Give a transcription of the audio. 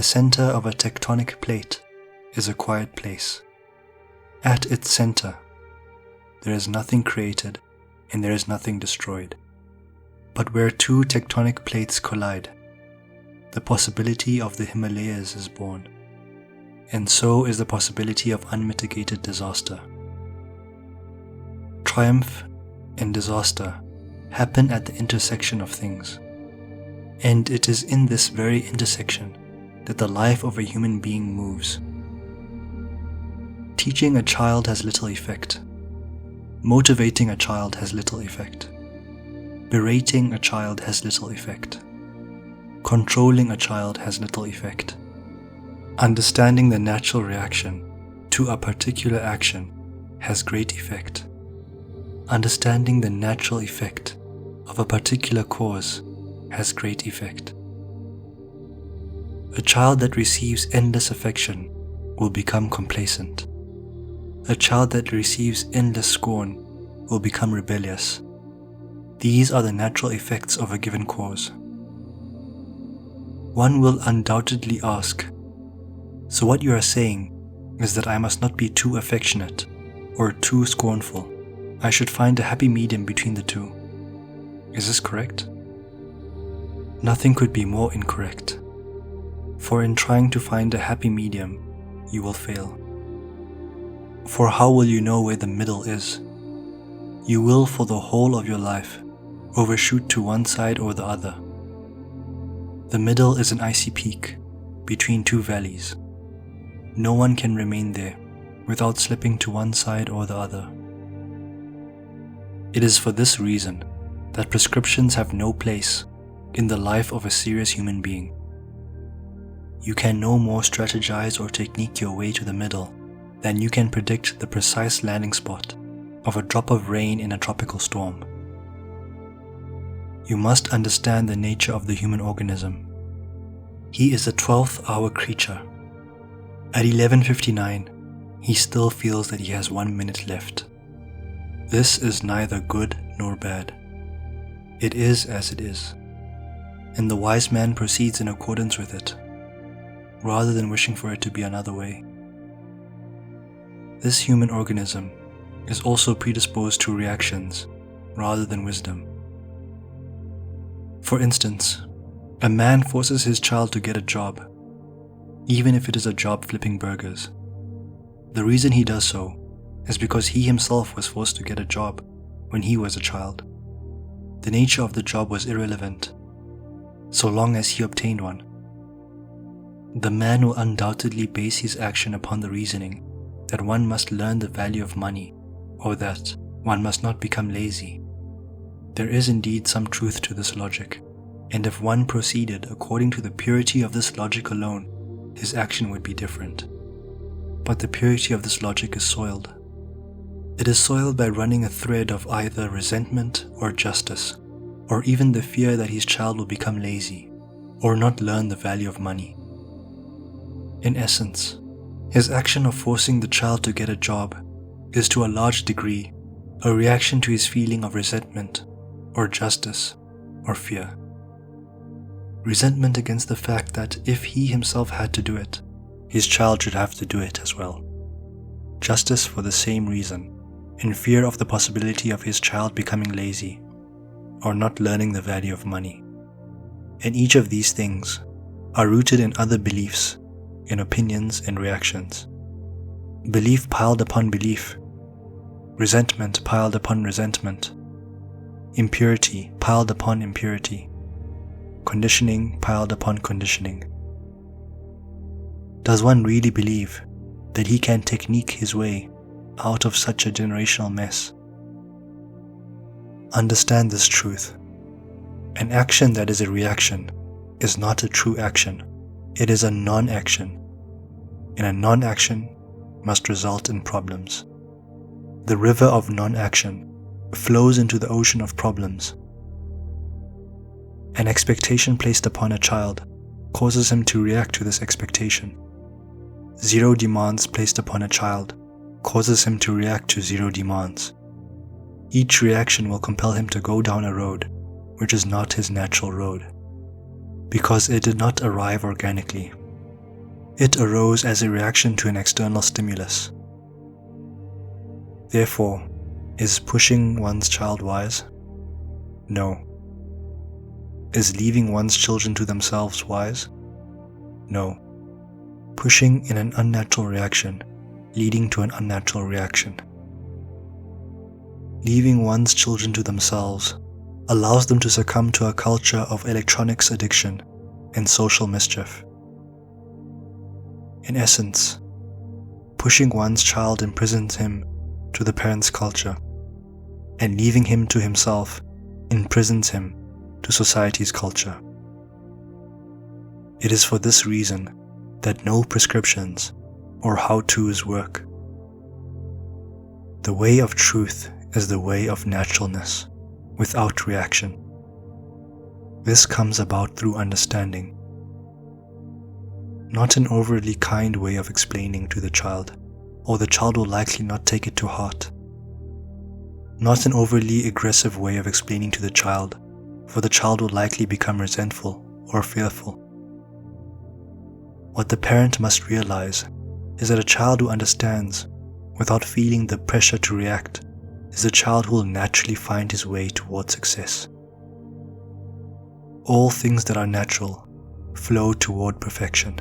the center of a tectonic plate is a quiet place. At its center, there is nothing created and there is nothing destroyed. But where two tectonic plates collide, the possibility of the Himalayas is born, and so is the possibility of unmitigated disaster. Triumph and disaster happen at the intersection of things, and it is in this very intersection that the life of a human being moves. Teaching a child has little effect. Motivating a child has little effect. Berating a child has little effect. Controlling a child has little effect. Understanding the natural reaction to a particular action has great effect. Understanding the natural effect of a particular cause has great effect. A child that receives endless affection will become complacent. A child that receives endless scorn will become rebellious. These are the natural effects of a given cause. One will undoubtedly ask, so what you are saying is that I must not be too affectionate or too scornful. I should find a happy medium between the two. Is this correct? Nothing could be more incorrect. For in trying to find a happy medium, you will fail. For how will you know where the middle is? You will, for the whole of your life, overshoot to one side or the other. The middle is an icy peak between two valleys. No one can remain there without slipping to one side or the other. It is for this reason that prescriptions have no place in the life of a serious human being. You can no more strategize or technique your way to the middle than you can predict the precise landing spot of a drop of rain in a tropical storm. You must understand the nature of the human organism. He is a 12th hour creature. At 11:59, he still feels that he has 1 minute left. This is neither good nor bad. It is as it is, and the wise man proceeds in accordance with it, rather than wishing for it to be another way. This human organism is also predisposed to reactions rather than wisdom. For instance, a man forces his child to get a job, even if it is a job flipping burgers. The reason he does so is because he himself was forced to get a job when he was a child. The nature of the job was irrelevant, so long as he obtained one. The man will undoubtedly base his action upon the reasoning that one must learn the value of money, or that one must not become lazy. There is indeed some truth to this logic, and if one proceeded according to the purity of this logic alone, his action would be different. But the purity of this logic is soiled. It is soiled by running a thread of either resentment or justice, or even the fear that his child will become lazy, or not learn the value of money. In essence, his action of forcing the child to get a job is to a large degree a reaction to his feeling of resentment, or justice, or fear. Resentment against the fact that if he himself had to do it, his child should have to do it as well. Justice for the same reason, in fear of the possibility of his child becoming lazy, or not learning the value of money. And each of these things are rooted in other beliefs, in opinions and reactions. Belief piled upon belief, resentment piled upon resentment, impurity piled upon impurity, conditioning piled upon conditioning. Does one really believe that he can technique his way out of such a generational mess? Understand this truth. An action that is a reaction is not a true action. It is a non-action, and a non-action must result in problems. The river of non-action flows into the ocean of problems. An expectation placed upon a child causes him to react to this expectation. Zero demands placed upon a child causes him to react to zero demands. Each reaction will compel him to go down a road which is not his natural road, because it did not arrive organically. It arose as a reaction to an external stimulus. Therefore, is pushing one's child wise? No. Is leaving one's children to themselves wise? No. Pushing in an unnatural reaction, leading to an unnatural reaction. Leaving one's children to themselves allows them to succumb to a culture of electronics addiction and social mischief. In essence, pushing one's child imprisons him to the parent's culture, and leaving him to himself imprisons him to society's culture. It is for this reason that no prescriptions or how-tos work. The way of truth is the way of naturalness, without reaction. This comes about through understanding. Not an overly kind way of explaining to the child, or the child will likely not take it to heart. Not an overly aggressive way of explaining to the child, for the child will likely become resentful or fearful. What the parent must realize is that a child who understands without feeling the pressure to react is a child who will naturally find his way toward success. All things that are natural flow toward perfection.